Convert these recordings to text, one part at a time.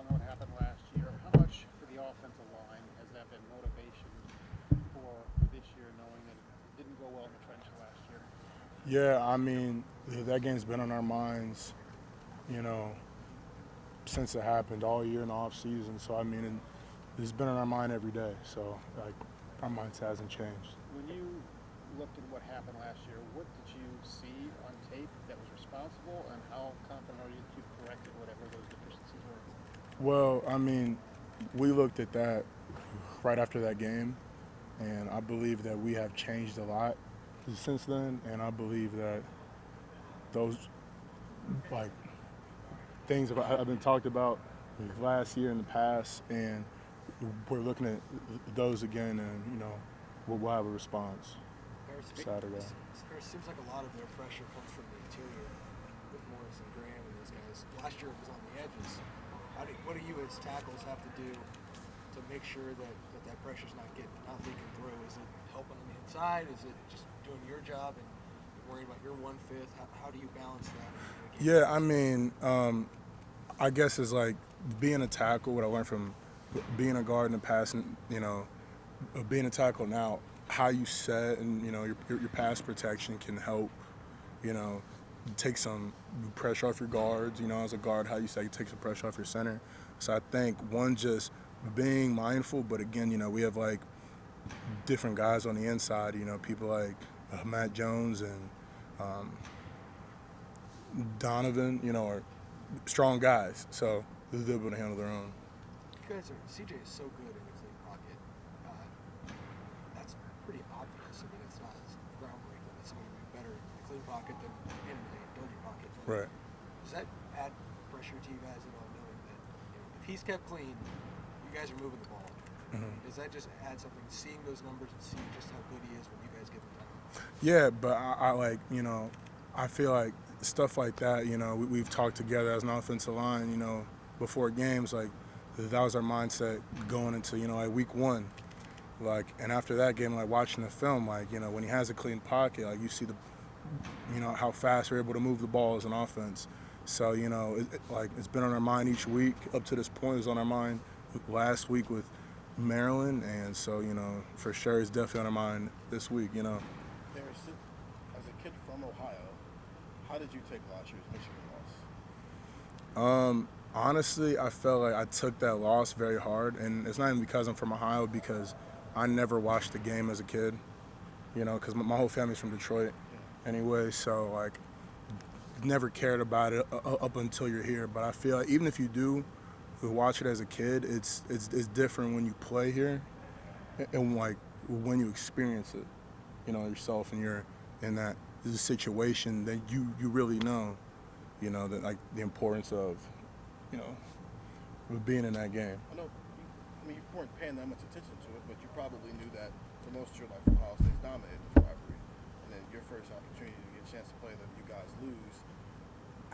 on what happened last year. How much for the offensive line has that been motivation for this year, knowing that it didn't go well in the trench last year? Yeah, I mean, that game's been on our minds, you know, since it happened all year in the off season. So I mean, it's been on our mind every day. So like, our minds hasn't changed. When you looked at what happened last year, what did you see on tape that was responsible, and how confident are you that you've corrected whatever those deficiencies were? Well, I mean, we looked at that right after that game, and I believe that we have changed a lot since then. And I believe that those like things have been talked about last year in the past, and we're looking at those again, and we'll have a response Saturday. It seems like a lot of their pressure comes from the interior with Morris and Graham and those guys. Last year it was on the edges. What do you as tackles have to do to make sure that pressure's not leaking through? Is it helping on the inside? Is it just doing your job and worrying about your 1/5? How do you balance that? Yeah, I mean, I guess it's like being a tackle. What I learned from being a guard in the past, and being a tackle now, how you set and your pass protection can help, you know, take some pressure off your guards. As a guard, how you say you take some pressure off your center. So I think one, just being mindful, but again, we have like different guys on the inside. People like Matt Jones and Donovan. Are strong guys, so they're able to handle their own. CJ is so good in the clean pocket. That's pretty obvious. I mean, it's not groundbreaking. It's going to be better in the clean pocket than in the dirty pocket. Right. Does that add pressure to you guys at all, knowing that if he's kept clean, you guys are moving the ball? Mm-hmm. Does that just add something, seeing those numbers and seeing just how good he is when you guys get the time? Yeah, but I like, I feel like stuff like that, we've talked together as an offensive line, before games, like that was our mindset going into, like week one. Like, and after that game, like watching the film, like, when he has a clean pocket, like you see how fast we're able to move the ball as an offense. So, it's been on our mind each week up to this point. It was on our mind last week with Maryland, and so, for sure it's definitely on our mind this week, As a kid from Ohio, how did you take last year's Michigan loss? Honestly, I felt like I took that loss very hard, and it's not even because I'm from Ohio, because I never watched the game as a kid, because my whole family's from Detroit anyway, so, like, never cared about it up until you're here. But I feel like even if you do watch it as a kid, it's different when you play here and, like, when you experience it, yourself, and you're in that situation, that you really know, that, like, the importance of, being in that game. I know, you weren't paying that much attention to it, but you probably knew that for most of your life, Ohio State's dominated this rivalry. And then your first opportunity to get a chance to play them, you guys lose.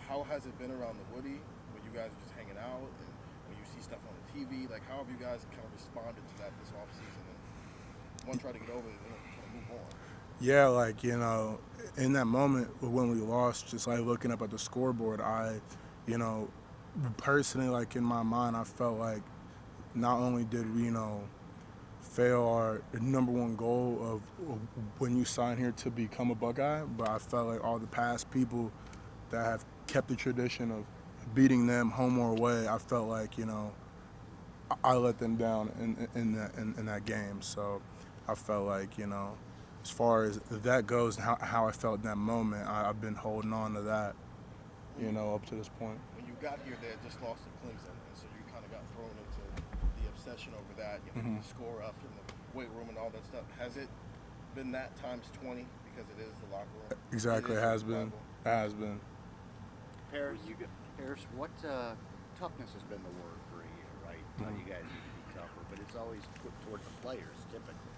How has it been around the Woody when you guys are just hanging out and when you see stuff on the TV? Like, how have you guys kind of responded to that this offseason? And one, try to get over it, and then try to move on. Yeah, like, in that moment when we lost, just like looking up at the scoreboard, I, personally, like in my mind, I felt like not only did we, fail our number one goal of when you sign here to become a Buckeye, but I felt like all the past people that have kept the tradition of beating them home or away, I felt like, I let them down in that game. So I felt like, as far as that goes, and how I felt in that moment, I've been holding on to that, up to this point. When you got here, they had just lost to Clemson, and so you kind of got thrown into the obsession over that, the score up in the weight room and all that stuff. Has it been that times 20 because it is the locker room? Exactly, it has been. It has been. Harris, what toughness has been the word for a year, right? You guys need to be tougher, but it's always put toward the players, typically.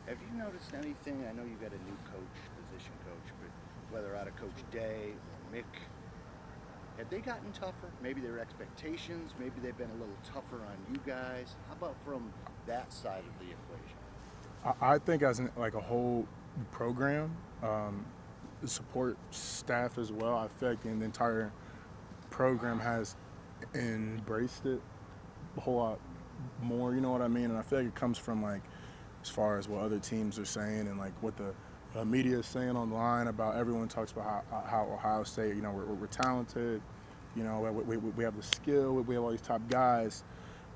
Have you noticed anything? I know you got a new coach, position coach, but whether out of Coach Day or Mick, have they gotten tougher? Maybe their expectations, maybe they've been a little tougher on you guys. How about from that side of the equation? I think as like a whole program, the support staff as well, I feel like the entire program has embraced it a whole lot more, you know what I mean? And I feel like it comes from like as far as what other teams are saying and like what the media is saying online about everyone talks about how Ohio State, you know, we're talented, you know, we have the skill, we have all these top guys,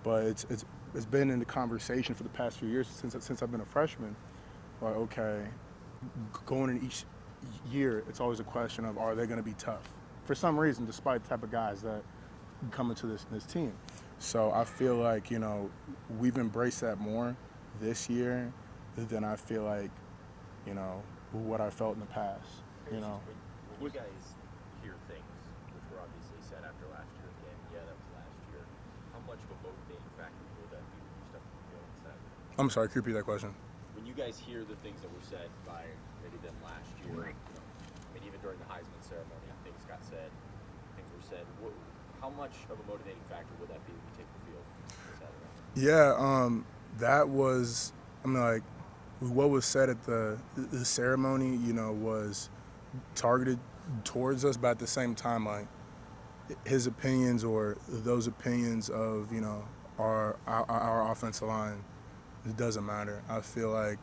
but it's been in the conversation for the past few years since I've been a freshman. Like, okay, going in each year, it's always a question of are they going to be tough for some reason, despite the type of guys that come into this team. So I feel like, you know, we've embraced that more this year than I feel like, you know, what I felt in the past, you know. When you guys hear things, which were obviously said after last year's game, yeah, that was last year, how much of a motivating factor will that be when you step on the field and Saturday? I'm sorry, can you repeat that question? When you guys hear the things that were said by maybe them last year, you know, I mean, even during the Heisman ceremony, things got said, things were said. How much of a motivating factor will that be when you take the field on Saturday? Yeah, that was, I mean, like, what was said at the ceremony, you know, was targeted towards us, but at the same time, like, his opinions or those opinions of, you know, our offensive line, it doesn't matter. I feel like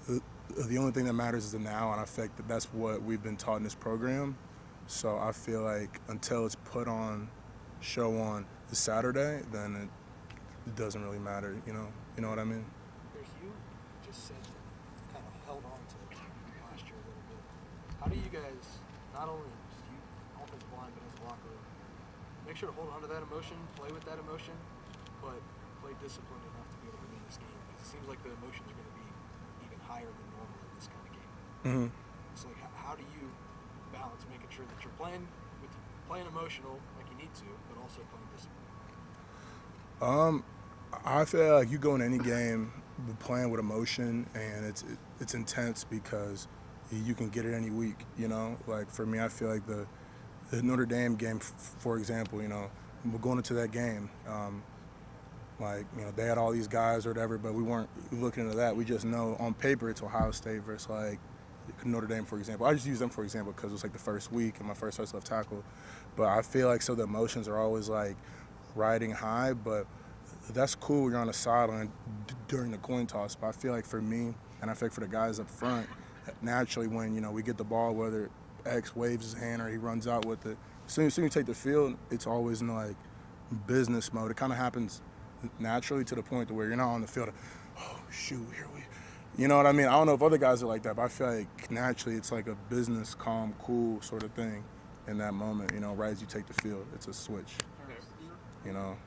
the only thing that matters is the now, and I feel like that's what we've been taught in this program. So I feel like until it's put on, show on the Saturday, then it doesn't really matter, you know what I mean? You just said kind of held on to last year a little bit. How do you guys, not only just you, offensive line, but as a locker room, make sure to hold on to that emotion, play with that emotion, but play disciplined enough to be able to win this game? Because it seems like the emotions are going to be even higher than normal in this kind of game. Mm-hmm. So like, how do you balance making sure that you're playing emotional like you need to, but also playing disciplined? I feel like you go in any game playing with emotion, and it's intense because you can get it any week, you know? Like, for me, I feel like the Notre Dame game, for example, you know, we're going into that game, like, you know, they had all these guys or whatever, but we weren't looking into that. We just know on paper it's Ohio State versus, like, Notre Dame, for example. I just use them for example because it was like the first week and my first left tackle. But I feel like so the emotions are always like riding high, but that's cool. You're on the sideline during the coin toss. But I feel like for me, and I feel like for the guys up front, naturally when, you know, we get the ball, whether X waves his hand or he runs out with it, as soon as you take the field, it's always in like business mode. It kind of happens naturally to the point to where you're not on the field. Oh shoot, here we. You know what I mean? I don't know if other guys are like that, but I feel like naturally it's like a business, calm, cool sort of thing in that moment, you know, right as you take the field. It's a switch, you know,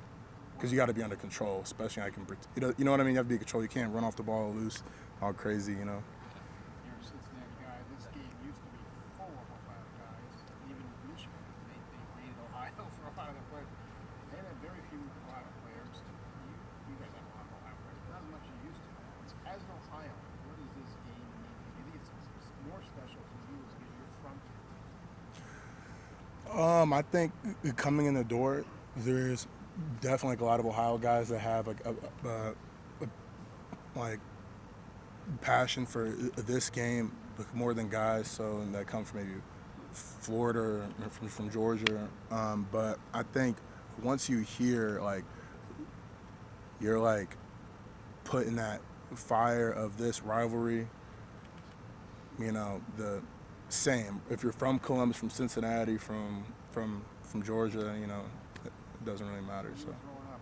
because you got to be under control, especially I can, you know what I mean? You have to be in control. You can't run off the ball loose, all crazy, you know. You're a Cincinnati guy. This game used to be full of Ohio guys. Even Michigan, they raided Ohio for a lot of their players. They had very few Ohio players. You guys have a lot of Ohio players, but not as much as you used to. As an Ohio, what does this game mean? Do you think it's more special to you because you're from here? I think coming in the door, there's definitely like a lot of Ohio guys that have like like passion for this game more than guys that come from maybe Florida or from Georgia. But I think once you hear like you're like put in that fire of this rivalry, you know, the same. If you're from Columbus, from Cincinnati, from Georgia, you know, it doesn't really matter. So. Growing up,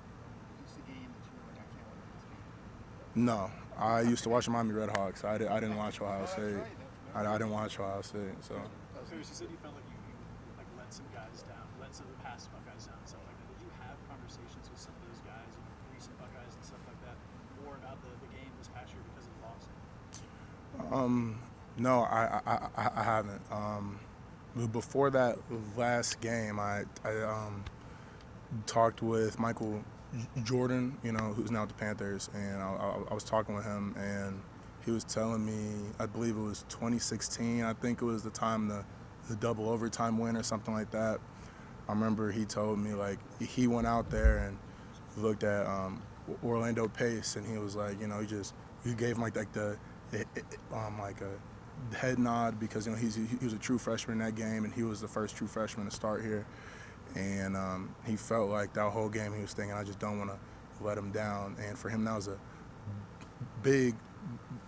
is this a game that you were like, I can't wait for this game? No, I used to watch the Miami Redhawks. I didn't watch Ohio State. I didn't watch Ohio State. So. Coach, you said you felt like you like let some guys down, let some of the past Buckeyes down and stuff like that. Did you have conversations with some of those guys, you know, recent Buckeyes and stuff like that, more about the game this past year because of the loss? No, I haven't. Before that last game, I talked with Michael Jordan, you know, who's now at the Panthers, and I was talking with him, and he was telling me, I believe it was 2016, I think it was the time the double overtime win or something like that. I remember he told me, like, he went out there and looked at Orlando Pace, and he was like, you know, he gave him like the like a head nod because, you know, he was a true freshman in that game, and he was the first true freshman to start here. And he felt like that whole game he was thinking, I just don't want to let him down. And for him, that was a big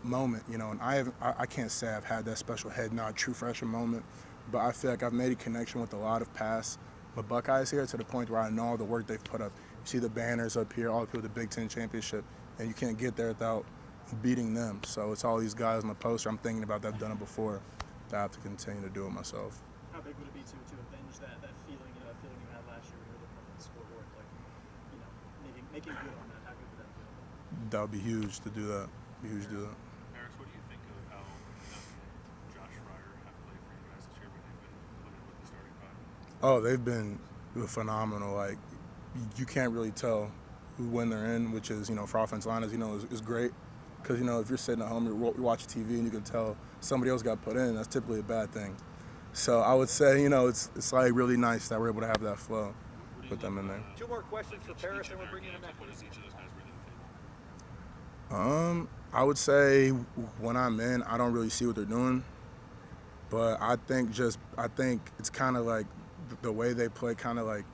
moment, you know. And I can't say I've had that special head nod true freshman moment, but I feel like I've made a connection with a lot of past Buckeyes here to the point where I know all the work they've put up. You see the banners up here, all the people with the Big Ten championship, and you can't get there without beating them. So it's all these guys on the poster. I'm thinking about that. I've done it before. That I have to continue to do it myself. How big would it be to avenge that feeling, feeling you had last year when you were looking at the scoreboard, like, making good on that? How good would that feel? That would be huge to do that. Be huge to do that. Harris, what do you think of how Josh Fryer have played for you guys this year when they've been put in with the starting five? Oh, they've been phenomenal. Like, you can't really tell when they're in, which is, for offensive line, is great. Because, if you're sitting at home, you're watching TV and you can tell somebody else got put in, that's typically a bad thing. So I would say, it's like really nice that we're able to have that flow with them in there. 2 more questions for Paris, and we're bringing him back. What does each of those guys bring to the table? I would say when I'm in, I don't really see what they're doing. But I think it's kind of like the way they play kind of like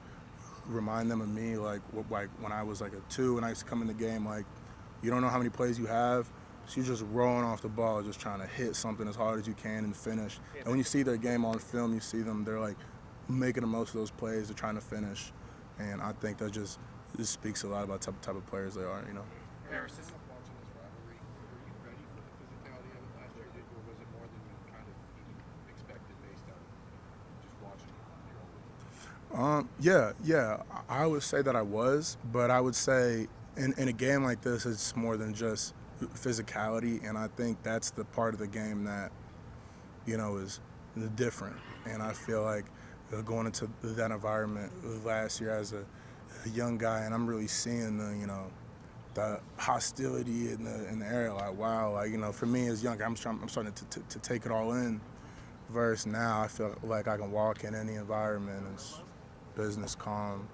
remind them of me, like when I was like a 2 and I used to come in the game, like you don't know how many plays you have, so you're just rolling off the ball, just trying to hit something as hard as you can and finish. And when you see their game on film, you see them, they're like making the most of those plays, they're trying to finish. And I think that just speaks a lot about the type of players they are, Harris, this watching this rivalry, were you ready for the physicality of it last year, or was it more than you kind of even expected based on just watching it on your own? Yeah, I would say that I was, but I would say in a game like this, it's more than just physicality, and I think that's the part of the game that, is different. And I feel like going into that environment last year as a young guy, and I'm really seeing the hostility in the area, like wow, like for me as young, I'm starting to take it all in. Versus now, I feel like I can walk in any environment and it's business calm,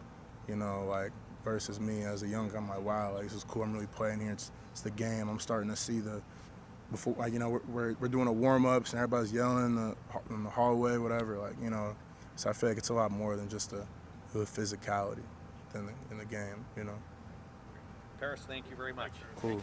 like versus me as a young guy, I'm like wow, like this is cool. I'm really playing here. It's the game. I'm starting to see before we're doing a warm ups and everybody's yelling in the hallway, whatever, like So I feel like it's a lot more than just the physicality in the game, Paris, thank you very much. Cool.